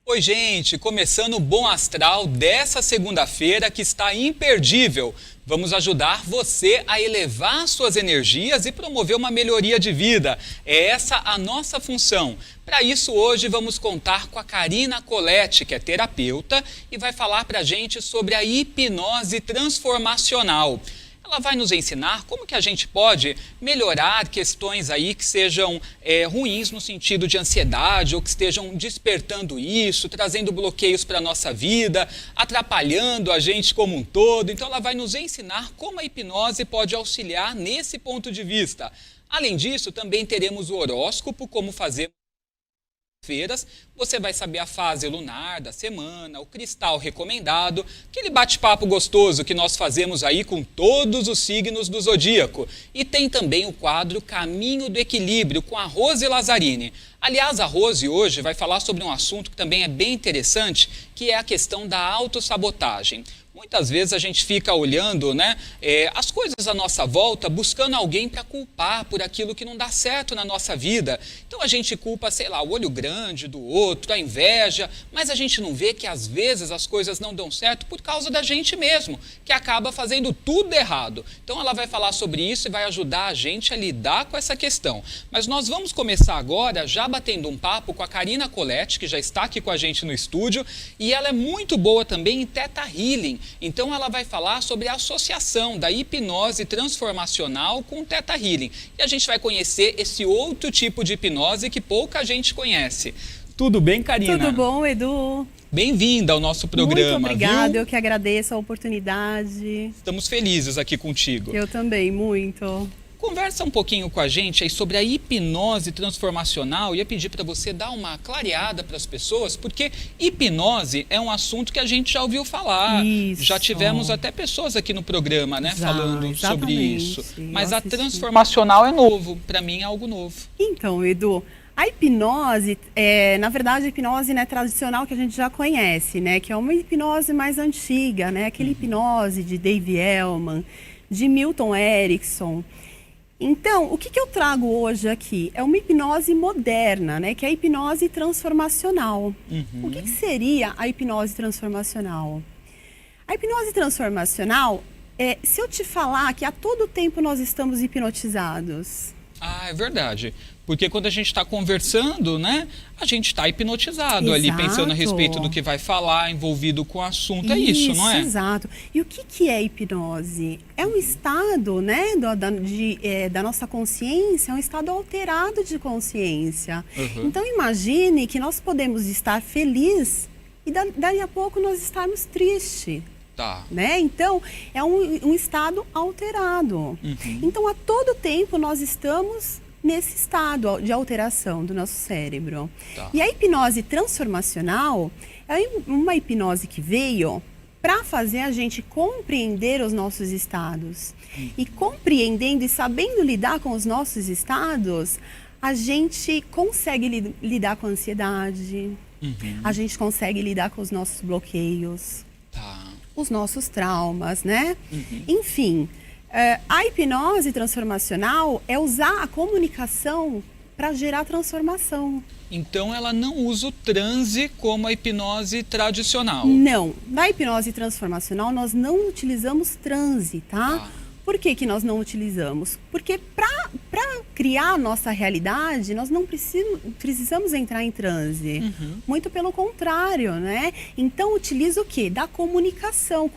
Oi, gente, começando o Bom Astral dessa segunda-feira que está imperdível. Vamos ajudar você a elevar suas energias e promover uma melhoria de vida. É essa a nossa função. Para isso, hoje vamos contar com a Karina Colletti, que é terapeuta, e vai falar para a gente sobre a hipnose transformacional. Ela vai nos ensinar como que a gente pode melhorar questões aí que sejam ruins no sentido de ansiedade ou que estejam despertando isso, trazendo bloqueios para a nossa vida, atrapalhando a gente como um todo. Então ela vai nos ensinar como a hipnose pode auxiliar nesse ponto de vista. Além disso, também teremos o horóscopo, como fazer feiras, você vai saber a fase lunar da semana, o cristal recomendado, aquele bate-papo gostoso que nós fazemos aí com todos os signos do zodíaco. E tem também o quadro Caminho do Equilíbrio com a Rose Lazzarini. Aliás, a Rose hoje vai falar sobre um assunto que também é bem interessante, que é a questão da autossabotagem. Muitas vezes a gente fica olhando, as coisas à nossa volta, buscando alguém para culpar por aquilo que não dá certo na nossa vida. Então a gente culpa, o olho grande do outro, a inveja, mas a gente não vê que às vezes as coisas não dão certo por causa da gente mesmo, que acaba fazendo tudo errado. Então ela vai falar sobre isso e vai ajudar a gente a lidar com essa questão. Mas nós vamos começar agora já batendo um papo com a Karina Colletti, que já está aqui com a gente no estúdio, e ela é muito boa também em Theta Healing. Então ela vai falar sobre a associação da hipnose transformacional com o Theta Healing. E a gente vai conhecer esse outro tipo de hipnose que pouca gente conhece. Tudo bem, Karina? Tudo bom, Edu? Bem-vinda ao nosso programa. Muito obrigada, viu? Eu que agradeço a oportunidade. Estamos felizes aqui contigo. Eu também, muito. Conversa um pouquinho com a gente aí sobre a hipnose transformacional. Ia pedir para você dar uma clareada para as pessoas, porque hipnose é um assunto que a gente já ouviu falar. Isso. Já tivemos até pessoas aqui no programa, falando sobre isso. Mas a transformacional é novo, para mim é algo novo. Então, Edu, a hipnose, na verdade, a hipnose tradicional que a gente já conhece, que é uma hipnose mais antiga, aquele hipnose de Dave Elman, de Milton Erickson. Então, o que eu trago hoje aqui? É uma hipnose moderna, que é a hipnose transformacional. O que seria a hipnose transformacional? A hipnose transformacional se eu te falar que a todo tempo nós estamos hipnotizados. Ah, é verdade. Porque quando a gente está conversando, a gente está hipnotizado. Exato. Ali, pensando a respeito do que vai falar, envolvido com o assunto. É isso, não é? Exato. E o que é hipnose? É um estado, da nossa consciência, é um estado alterado de consciência. Então, imagine que nós podemos estar felizes e daí a pouco nós estarmos tristes. Tá. Então, é um estado alterado. Então, a todo tempo nós estamos nesse estado de alteração do nosso cérebro. Tá. E a hipnose transformacional é uma hipnose que veio para fazer a gente compreender os nossos estados. E compreendendo e sabendo lidar com os nossos estados, a gente consegue lidar com a ansiedade, a gente consegue lidar com os nossos bloqueios, os nossos traumas, Enfim, a hipnose transformacional é usar a comunicação para gerar transformação. Então ela não usa o transe como a hipnose tradicional? Não. Na hipnose transformacional nós não utilizamos transe, tá? Por que nós não utilizamos? Porque para criar a nossa realidade, nós não precisamos entrar em transe. Muito pelo contrário, Então, utiliza o quê? Da comunicação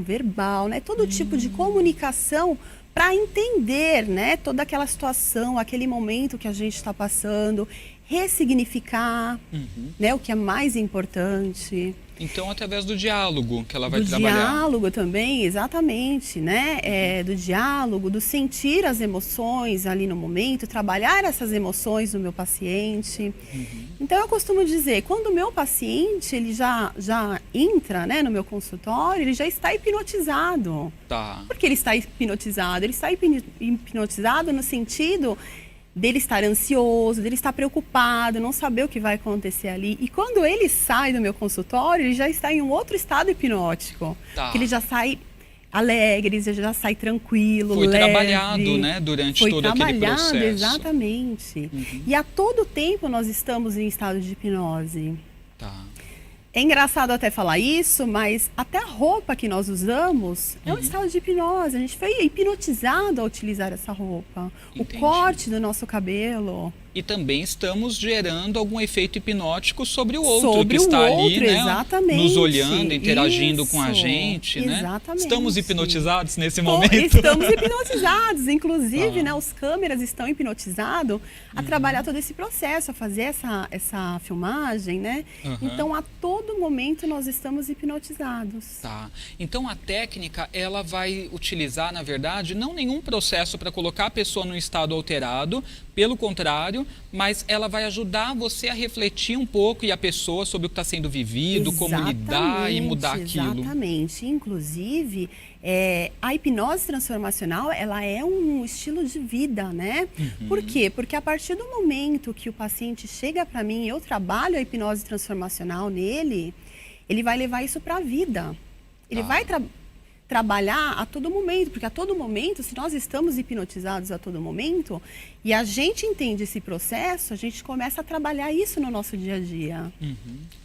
verbal, Todo tipo de comunicação para entender, toda aquela situação, aquele momento que a gente está passando, ressignificar, o que é mais importante. Então, através do diálogo que ela vai trabalhar. Do diálogo também, exatamente, do diálogo, do sentir as emoções ali no momento, trabalhar essas emoções no meu paciente. Então, eu costumo dizer, quando o meu paciente ele já entra no meu consultório, ele já está hipnotizado. Tá. Por que ele está hipnotizado? Ele está hipnotizado no sentido dele estar ansioso, dele estar preocupado, não saber o que vai acontecer ali. E quando ele sai do meu consultório, ele já está em um outro estado hipnótico. Tá. Porque ele já sai alegre, ele já sai tranquilo, Foi leve. trabalhado, durante todo aquele processo. Foi trabalhado, exatamente. E a todo tempo nós estamos em estado de hipnose. Tá. É engraçado até falar isso, mas até a roupa que nós usamos é um estado de hipnose. A gente foi hipnotizado a utilizar essa roupa. Entendi. O corte do nosso cabelo. E também estamos gerando algum efeito hipnótico sobre o outro Sobre que está o ali, outro, né? exatamente. Nos olhando, interagindo com a Isso, gente, né? exatamente. Estamos hipnotizados nesse Bom, momento? estamos hipnotizados. Inclusive, né, os câmeras estão hipnotizados a trabalhar todo esse processo, a fazer essa filmagem, né? Então, a todo momento, nós estamos hipnotizados. Tá. Então, a técnica, ela vai utilizar, na verdade, não nenhum processo para colocar a pessoa num estado alterado, pelo contrário, mas ela vai ajudar você a refletir um pouco e a pessoa sobre o que está sendo vivido, como lidar e mudar aquilo. Exatamente. Inclusive, a hipnose transformacional, ela é um estilo de vida, né? Por quê? Porque a partir do momento que o paciente chega para mim e eu trabalho a hipnose transformacional nele, ele vai levar isso para a vida. Ele vai trabalhar a todo momento, porque a todo momento, se nós estamos hipnotizados a todo momento, e a gente entende esse processo, a gente começa a trabalhar isso no nosso dia a dia.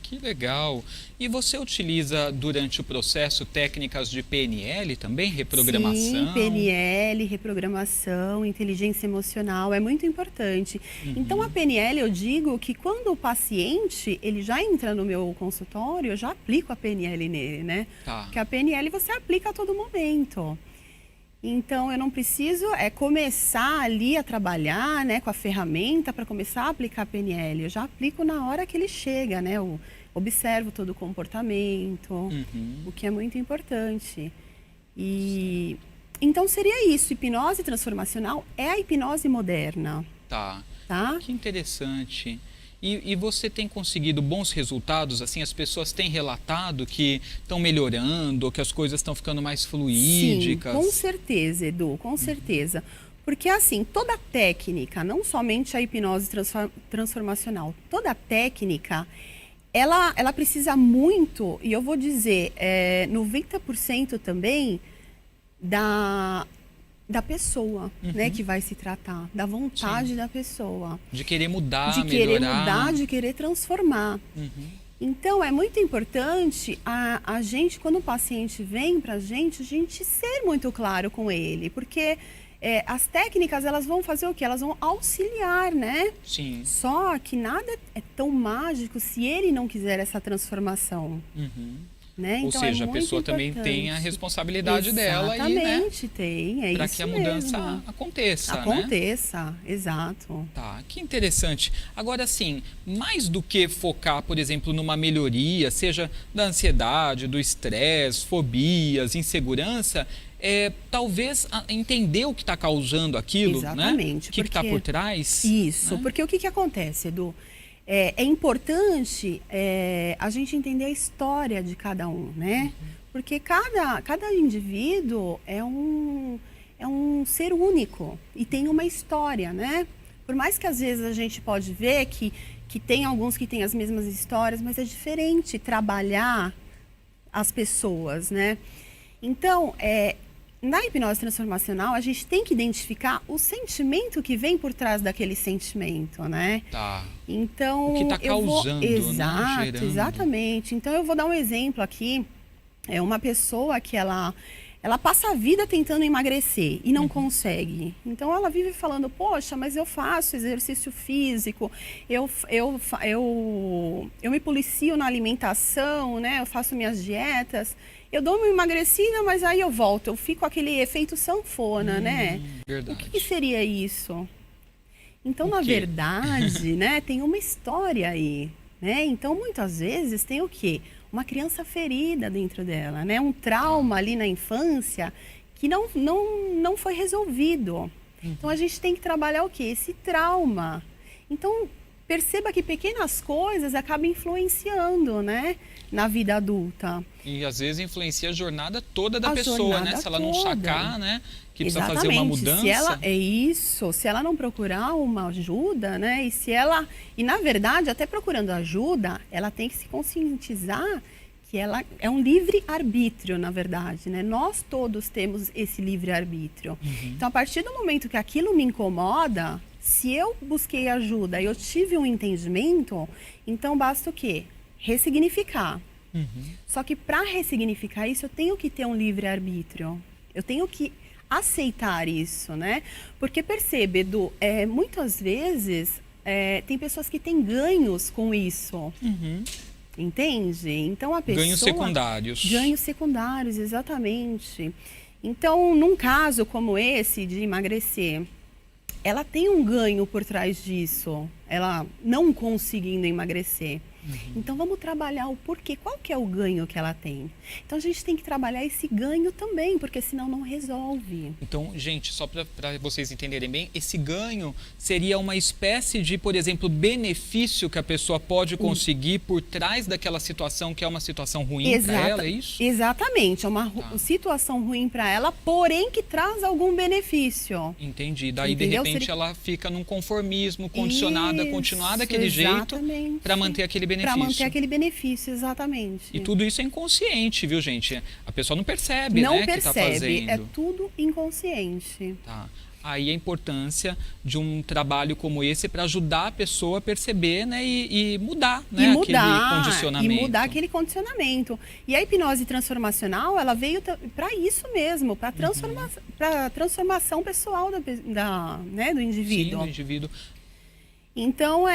Que legal. E você utiliza durante o processo técnicas de PNL também, reprogramação? Sim, PNL, reprogramação, inteligência emocional, é muito importante. Então, a PNL, eu digo que quando o paciente, ele já entra no meu consultório, eu já aplico a PNL nele, né? Tá. Porque a PNL você aplica a todo momento. Então, eu não preciso começar ali a trabalhar, né, com a ferramenta para começar a aplicar a PNL. Eu já aplico na hora que ele chega, né? Eu observo todo o comportamento, o que é muito importante. E então, seria isso. Hipnose transformacional é a hipnose moderna. Tá. Tá? Que interessante. E você tem conseguido bons resultados? Assim, as pessoas têm relatado que estão melhorando, ou que as coisas estão ficando mais fluídicas? Sim, com certeza, Edu, com certeza. Porque, assim, toda técnica, não somente a hipnose transformacional, toda técnica, ela precisa muito, e eu vou dizer, 90% também da pessoa, né, que vai se tratar, da vontade da pessoa. De querer mudar, de querer mudar, de querer transformar. Então, é muito importante a gente, quando o paciente vem pra gente, a gente ser muito claro com ele, porque as técnicas, elas vão fazer o quê? Elas vão auxiliar, né? Sim. Só que nada é tão mágico se ele não quiser essa transformação. Né? Ou Então, seja, é a pessoa também importante. tem a responsabilidade dela aí, né? Exatamente, tem, é para isso que a mudança mesmo. aconteça, né? Aconteça, exato. Tá, que interessante. Agora, assim, mais do que focar, por exemplo, numa melhoria, seja da ansiedade, do estresse, fobias, insegurança, talvez entender o que está causando aquilo, Exatamente, né? O que está por trás. Isso, né? porque o que acontece, Edu? É importante a gente entender a história de cada um, né? Porque cada indivíduo é um ser único e tem uma história, né? Por mais que às vezes a gente pode ver que tem alguns que têm as mesmas histórias, mas é diferente trabalhar as pessoas, né? Então, na hipnose transformacional, a gente tem que identificar o sentimento que vem por trás daquele sentimento, né? Tá. Então, O que está causando, Exato, né? Gerando. Exatamente. Então, eu vou dar um exemplo aqui. É uma pessoa que ela passa a vida tentando emagrecer e não consegue. Então, ela vive falando, poxa, mas eu faço exercício físico, eu me policio na alimentação, né? Eu faço minhas dietas. Eu dou uma emagrecida, mas aí eu volto. Eu fico aquele efeito sanfona, né? Verdade. O que seria isso? Então, O na quê? verdade, né, tem uma história aí, né? Então, muitas vezes tem o quê? Uma criança ferida dentro dela, né? Um trauma ali na infância que não foi resolvido. Então, a gente tem que trabalhar o quê? Esse trauma. Então, perceba que pequenas coisas acabam influenciando, né, na vida adulta. E às vezes influencia a jornada toda da A pessoa, né? jornada Se ela não toda. sacar, né? Que precisa Exatamente. fazer uma mudança. Se ela não procurar uma ajuda, né? E na verdade, até procurando ajuda, ela tem que se conscientizar que ela é um livre-arbítrio, na verdade, né? Nós todos temos esse livre-arbítrio. Então, a partir do momento que aquilo me incomoda, se eu busquei ajuda e eu tive um entendimento, então basta o quê? ressignificar. Só que para ressignificar isso, eu tenho que ter um livre-arbítrio. Eu tenho que aceitar isso, né? Porque percebe, Edu, muitas vezes tem pessoas que têm ganhos com isso. Entende? Então a pessoa... Ganhos secundários. Ganhos secundários, exatamente. Então, num caso como esse de emagrecer, ela tem um ganho por trás disso, ela não conseguindo emagrecer. Então, vamos trabalhar o porquê, qual que é o ganho que ela tem. Então, a gente tem que trabalhar esse ganho também, porque senão não resolve. Então, gente, só para vocês entenderem bem, esse ganho seria uma espécie de, por exemplo, benefício que a pessoa pode conseguir por trás daquela situação que é uma situação ruim para ela, é isso? Exatamente, é uma situação ruim para ela, porém que traz algum benefício. Entendi, daí de repente ela fica num conformismo, condicionada a continuar daquele jeito para manter aquele benefício. Para manter aquele benefício, exatamente. E tudo isso é inconsciente, viu, gente? A pessoa não percebe, não né, percebe, que tá fazendo. É tudo inconsciente. Tá. Aí a importância de um trabalho como esse para ajudar a pessoa a perceber, né, e mudar, né, aquele condicionamento. E mudar aquele condicionamento. E a hipnose transformacional, ela veio para isso mesmo, para para transformação pessoal né, do indivíduo. Sim, do indivíduo. Então,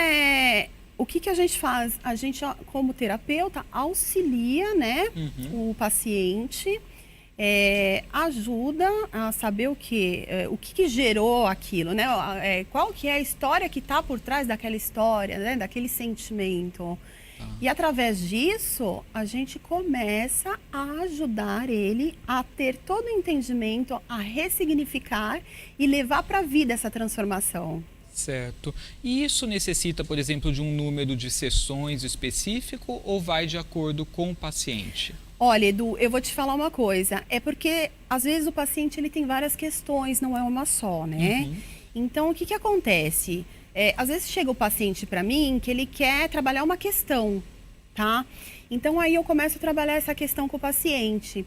o que a gente faz? A gente, como terapeuta, auxilia, né, o paciente, ajuda a saber o que gerou aquilo, né? Qual que é a história que está por trás daquela história, né, daquele sentimento. E através disso, a gente começa a ajudar ele a ter todo o entendimento, a ressignificar e levar para a vida essa transformação. Certo. E isso necessita, por exemplo, de um número de sessões específico ou vai de acordo com o paciente? Olha, Edu, eu vou te falar uma coisa. É porque, às vezes, o paciente ele tem várias questões, não é uma só, né? Então, o que acontece? Às vezes chega o paciente para mim que ele quer trabalhar uma questão, tá? Então, aí eu começo a trabalhar essa questão com o paciente.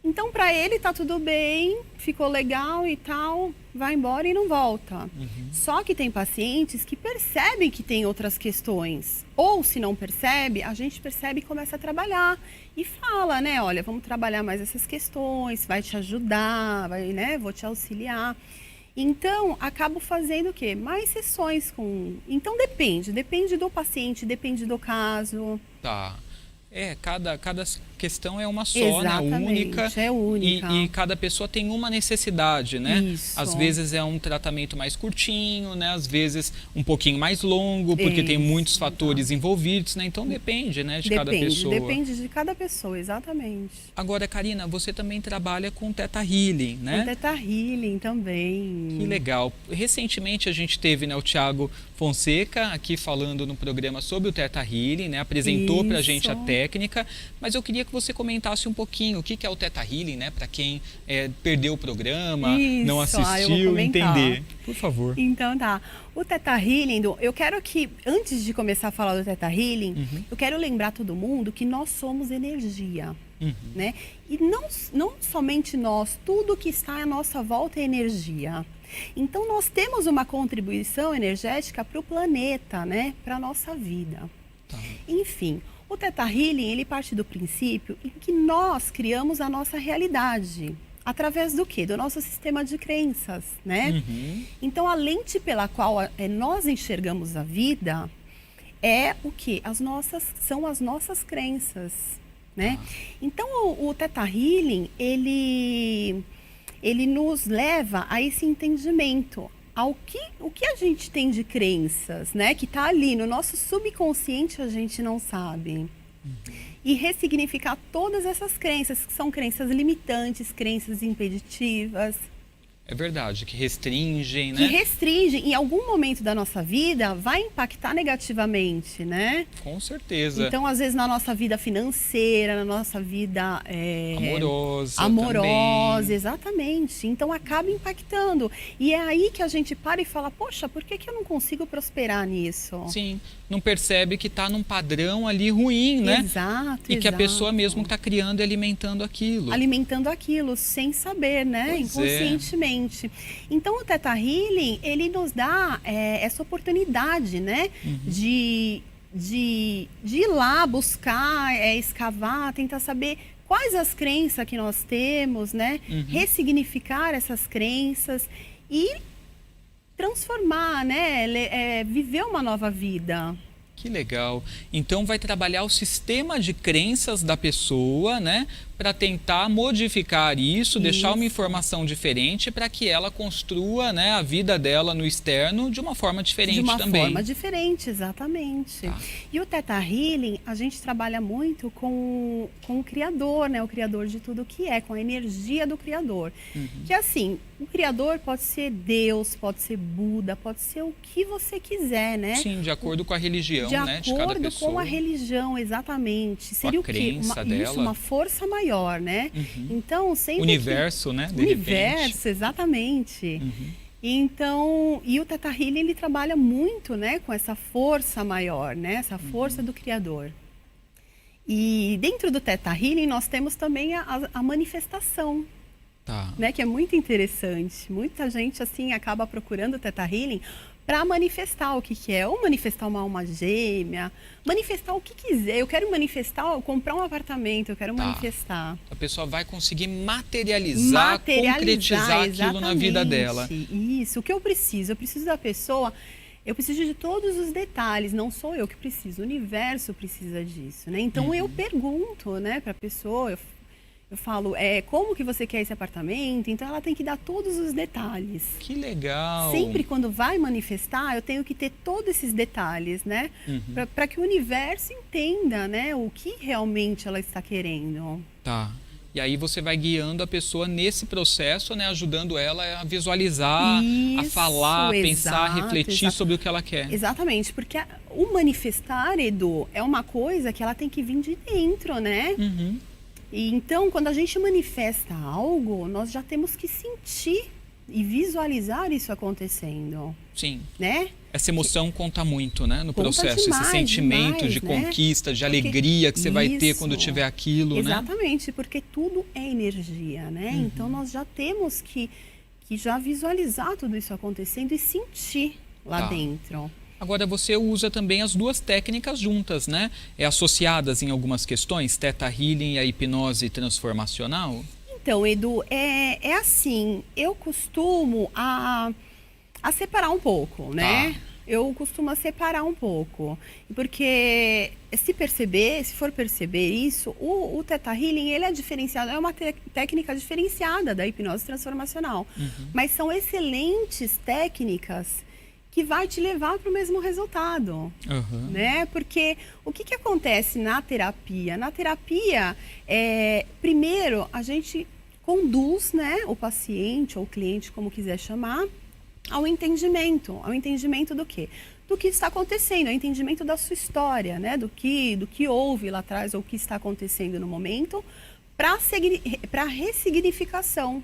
Então, para ele tá tudo bem, ficou legal e tal, vai embora e não volta. Só que tem pacientes que percebem que tem outras questões. Ou, se não percebe, a gente percebe e começa a trabalhar. E fala, né, olha, vamos trabalhar mais essas questões, vai te ajudar, né, vou te auxiliar. Então, acabo fazendo o quê? Mais sessões com... Então, depende do paciente, depende do caso. Tá. Cada questão é uma só, né? Única. É única. E cada pessoa tem uma necessidade, né? Isso. Às vezes é um tratamento mais curtinho, né? Às vezes um pouquinho mais longo, porque tem muitos fatores envolvidos, né? Então depende, né? De cada pessoa. Depende de cada pessoa, exatamente. Agora, Karina, você também trabalha com Theta Healing, né? Com Theta Healing também. Que legal. Recentemente a gente teve, né, o Thiago Fonseca aqui falando no programa sobre o Theta Healing, né? Apresentou pra gente a técnica, mas eu queria que você comentasse um pouquinho o que é o Theta Healing, né? Para quem perdeu o programa, não assistiu, entender. Por favor. Então tá. O Theta Healing, eu quero que, antes de começar a falar do Theta Healing, eu quero lembrar todo mundo que nós somos energia. Né? E não somente nós, tudo que está à nossa volta é energia. Então nós temos uma contribuição energética para o planeta, né? Para a nossa vida. Enfim, o Theta Healing, ele parte do princípio em que nós criamos a nossa realidade. Através do quê? Do nosso sistema de crenças, né? Então, a lente pela qual nós enxergamos a vida é o quê? São as nossas crenças, né? Então, o Theta Healing, ele nos leva a esse entendimento. O que a gente tem de crenças, né? Que está ali no nosso subconsciente, a gente não sabe. E ressignificar todas essas crenças, que são crenças limitantes, crenças impeditivas. É verdade, que restringem, né? Que restringem, em algum momento da nossa vida, vai impactar negativamente, né? Com certeza. Então, às vezes, na nossa vida financeira, na nossa vida... Amorosa também. Exatamente. Então, acaba impactando. E é aí que a gente para e fala, poxa, por que eu não consigo prosperar nisso? Sim, não percebe que está num padrão ali ruim, né? Exato, E que a pessoa mesmo está criando e alimentando aquilo. Alimentando aquilo, sem saber, né? Inconscientemente. Então, o Theta Healing, ele nos dá essa oportunidade, né? De de ir lá buscar, escavar, tentar saber quais as crenças que nós temos, né? Ressignificar essas crenças e transformar, né? Viver uma nova vida. Que legal. Então vai trabalhar o sistema de crenças da pessoa, né? Para tentar modificar isso, deixar uma informação diferente para que ela construa, né, a vida dela no externo de uma forma diferente também. De uma forma diferente, exatamente. Tá. E o Theta Healing, a gente trabalha muito com o Criador, né? O Criador de tudo que é, com a energia do Criador. Que assim, o Criador pode ser Deus, pode ser Buda, pode ser o que você quiser, né? Sim, de acordo com a religião, né, de cada acordo pessoa. com a religião, exatamente. Seria a crença dela. Isso, uma força maior, né? Então, sempre universo, né? De universo, repente. Exatamente. Então, e o Theta Healing, ele trabalha muito, né, com essa força maior, né? Essa força do Criador. E dentro do Theta Healing, nós temos também a manifestação. Tá. Né, que é muito interessante. Muita gente assim acaba procurando o Theta Healing para manifestar o que é, ou manifestar uma alma gêmea, manifestar o que quiser. Eu quero manifestar, comprar um apartamento, eu quero manifestar. A pessoa vai conseguir materializar, concretizar aquilo na vida dela. Isso, o que eu preciso? Eu preciso da pessoa, eu preciso de todos os detalhes, não sou eu que preciso, o universo precisa disso, né? Então eu pergunto, né, para a pessoa, eu falo, como que você quer esse apartamento? Então, ela tem que dar todos os detalhes. Que legal! Sempre quando vai manifestar, eu tenho que ter todos esses detalhes, né? Para que o universo entenda, né? O que realmente ela está querendo. Tá. E aí você vai guiando a pessoa nesse processo, né? Ajudando ela a visualizar, a falar, pensar, refletir sobre o que ela quer. Exatamente, porque o manifestar, Edu, é uma coisa que ela tem que vir de dentro, né? E então, quando a gente manifesta algo, nós já temos que sentir e visualizar isso acontecendo. Sim. Né? Essa emoção conta muito, né, no conta processo. Demais, esse sentimento demais, de né? conquista, de alegria que você vai ter quando isso, tiver aquilo, exatamente, porque tudo é energia, né? Então, nós já temos que já visualizar tudo isso acontecendo e sentir lá dentro. Agora, você usa também as duas técnicas juntas, né? Associadas em algumas questões, Theta Healing e a hipnose transformacional? Então, Edu, é assim, eu costumo a separar um pouco, né? Eu costumo separar um pouco, porque se for perceber isso, o Theta Healing, ele é diferenciado, é uma técnica diferenciada da hipnose transformacional, mas são excelentes técnicas que vai te levar para o mesmo resultado, né? Porque o que acontece na terapia? Na terapia, primeiro, a gente conduz, né, o paciente ou o cliente, como quiser chamar, ao entendimento do quê? Do que está acontecendo, ao entendimento da sua história, né? Do que houve lá atrás ou o que está acontecendo no momento, para ressignificação.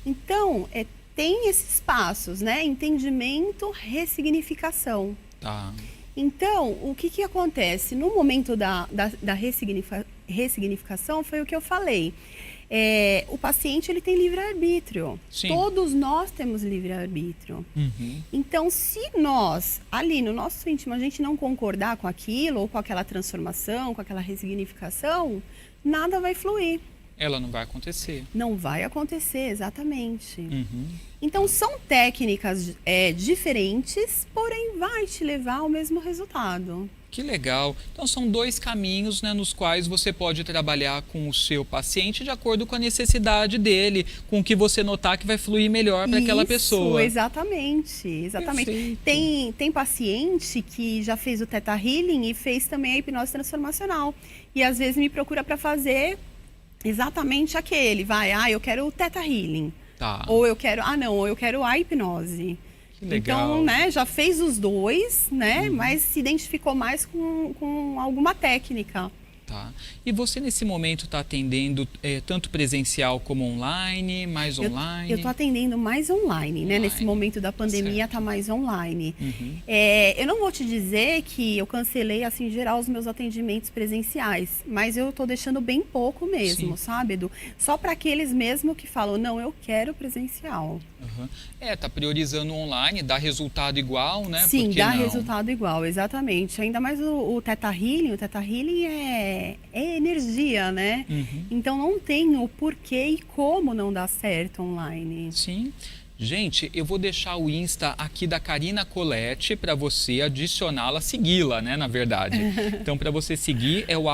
Então, tem esses passos, né? Entendimento, ressignificação. Então, o que acontece? No momento da ressignificação, foi o que eu falei. O paciente, ele tem livre-arbítrio. Todos nós temos livre-arbítrio. Então, se nós, ali no nosso íntimo, a gente não concordar com aquilo, ou com aquela transformação, com aquela ressignificação, nada vai fluir. Ela não vai acontecer. Não vai acontecer, exatamente. Então, são técnicas diferentes, porém vai te levar ao mesmo resultado. Que legal. Então, são dois caminhos, né, nos quais você pode trabalhar com o seu paciente de acordo com a necessidade dele, com o que você notar que vai fluir melhor para aquela pessoa. Exatamente. Tem paciente que já fez o Theta Healing e fez também a hipnose transformacional. E às vezes me procura para fazer exatamente aquele. Eu quero o Theta Healing. Ou eu quero, eu quero a hipnose. Legal. Então, né, já fez os dois, né, mas se identificou mais com alguma técnica. Tá. E você nesse momento está atendendo tanto presencial como online, mais online? Eu estou atendendo mais online, né? Nesse momento da pandemia está mais online. Uhum. Eu não vou te dizer que eu cancelei, assim, em geral, os meus atendimentos presenciais, mas eu estou deixando bem pouco mesmo, Sim. sabe, Edu? Só para aqueles mesmo que falam, não, eu quero presencial. Uhum. Tá priorizando online, dá resultado igual, né? Sim, Por que dá não? resultado igual, exatamente. Ainda mais o Theta Healing é energia, né? Uhum. Então não tem o porquê e como não dá certo online. Sim. Gente, eu vou deixar o Insta aqui da Karina Colette para você adicioná-la, segui-la, né, na verdade. Então, para você seguir, é o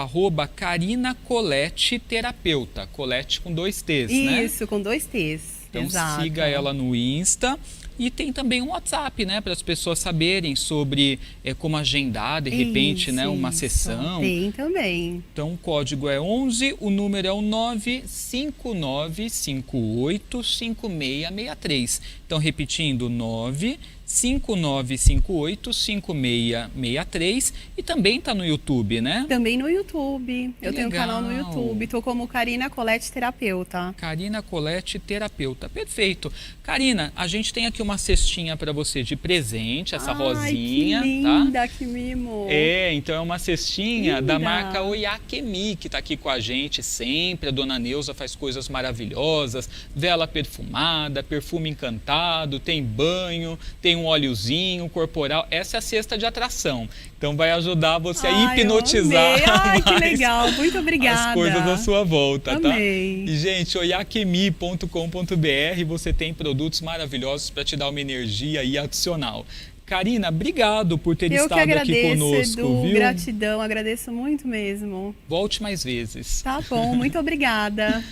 @Karina Colette Terapeuta. Colette com 2 T's, né? Isso, com 2 T's. Então, Exato. siga ela no Insta. E tem também um WhatsApp, né, para as pessoas saberem sobre como agendar, de repente, né, uma sessão. Tem também. Então, o código é 11, o número é o 959585663. Então, repetindo, 959585663. E também está no YouTube, né? Também no YouTube. Eu tenho um canal no Legal. YouTube. Estou como Karina Colette Terapeuta. Karina Colette Terapeuta. Perfeito. Karina, a gente tem aqui uma cestinha para você de presente, essa rosinha, que linda, tá? que mimo. Então é uma cestinha da Linda. marca Oyakemi, que está aqui com a gente sempre. A dona Neuza faz coisas maravilhosas, vela perfumada, perfume encantado, tem banho, tem um óleozinho corporal. Essa é a cesta de atração. Então vai ajudar você a hipnotizar eu amei. Que mais legal, muito obrigada. as coisas à sua volta, tá? Amei. E, gente, oyakemi.com.br, você tem produtos maravilhosos para te dar uma energia aí adicional. Karina, obrigado por ter estado aqui conosco, Edu, viu? gratidão, agradeço muito mesmo. Volte mais vezes. Tá bom, muito obrigada.